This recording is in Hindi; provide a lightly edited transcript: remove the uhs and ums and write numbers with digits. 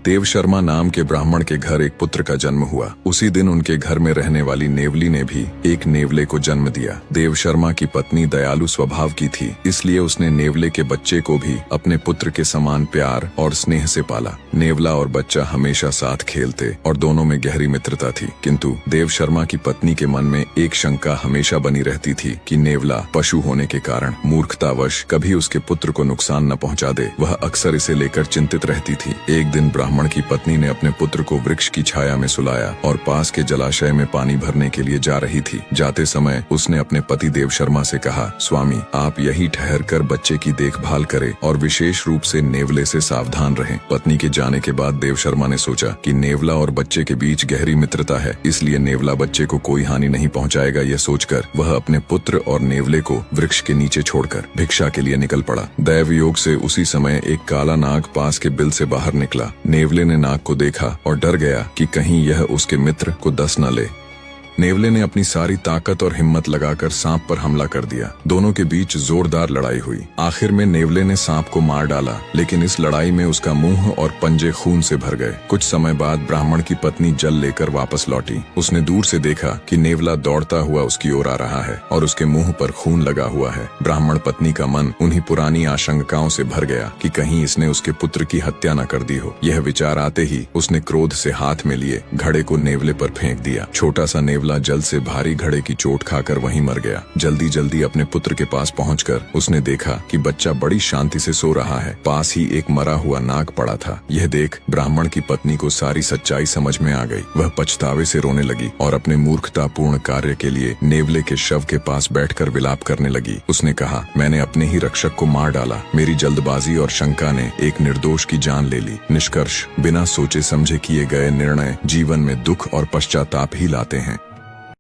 देव शर्मा नाम के ब्राह्मण के घर एक पुत्र का जन्म हुआ। उसी दिन उनके घर में रहने वाली नेवली ने भी एक नेवले को जन्म दिया। देव शर्मा की पत्नी दयालु स्वभाव की थी, इसलिए उसने नेवले के बच्चे को भी अपने पुत्र के समान प्यार और स्नेह से पाला। नेवला और बच्चा हमेशा साथ खेलते और दोनों में गहरी मित्रता थी। किंतु देव शर्मा की पत्नी के मन में एक शंका हमेशा बनी रहती थी कि नेवला पशु होने के कारण मूर्खतावश कभी उसके पुत्र को नुकसान न पहुंचा दे। वह अक्सर इसे लेकर चिंतित रहती थी। एक दिन ब्राह्मण की पत्नी ने अपने पुत्र को वृक्ष की छाया में सुलाया और पास के जलाशय में पानी भरने के लिए जा रही थी। जाते समय उसने अपने पति देव शर्मा से कहा, स्वामी, आप यही ठहर कर बच्चे की देखभाल करें और विशेष रूप से नेवले से सावधान रहें। पत्नी के जाने के बाद देव शर्मा ने सोचा कि नेवला और बच्चे के बीच गहरी मित्रता है, इसलिए नेवला बच्चे को कोई हानि नहीं पहुंचाएगा। यह सोचकर वह अपने पुत्र और नेवले को वृक्ष के नीचे छोड़कर भिक्षा के लिए निकल पड़ा। दैव योग से उसी समय एक काला नाग पास के बिल से बाहर निकला। नेवले ने नाग को देखा और डर गया कि कहीं यह उसके मित्र को डस न ले। नेवले ने अपनी सारी ताकत और हिम्मत लगाकर सांप पर हमला कर दिया। दोनों के बीच जोरदार लड़ाई हुई। आखिर में नेवले ने सांप को मार डाला, लेकिन इस लड़ाई में उसका मुंह और पंजे खून से भर गए। कुछ समय बाद ब्राह्मण की पत्नी जल लेकर वापस लौटी। उसने दूर से देखा कि नेवला दौड़ता हुआ उसकी ओर आ रहा है और उसके मुंह पर खून लगा हुआ है। ब्राह्मण पत्नी का मन उन्हीं पुरानी आशंकाओं से भर गया कि कहीं इसने उसके पुत्र की हत्या न कर दी हो। यह विचार आते ही उसने क्रोध से हाथ में लिए घड़े को नेवले पर फेंक दिया। छोटा सा नेवला जल से भारी घड़े की चोट खाकर वहीं मर गया। जल्दी जल्दी अपने पुत्र के पास पहुंचकर उसने देखा कि बच्चा बड़ी शांति से सो रहा है। पास ही एक मरा हुआ नाग पड़ा था। यह देख ब्राह्मण की पत्नी को सारी सच्चाई समझ में आ गई। वह पछतावे से रोने लगी और अपने मूर्खतापूर्ण कार्य के लिए नेवले के शव के पास बैठकर विलाप करने लगी। उसने कहा, मैंने अपने ही रक्षक को मार डाला। मेरी जल्दबाजी और शंका ने एक निर्दोष की जान ले ली। निष्कर्ष, बिना सोचे समझे किए गए निर्णय जीवन में दुख और पश्चाताप ही लाते हैं।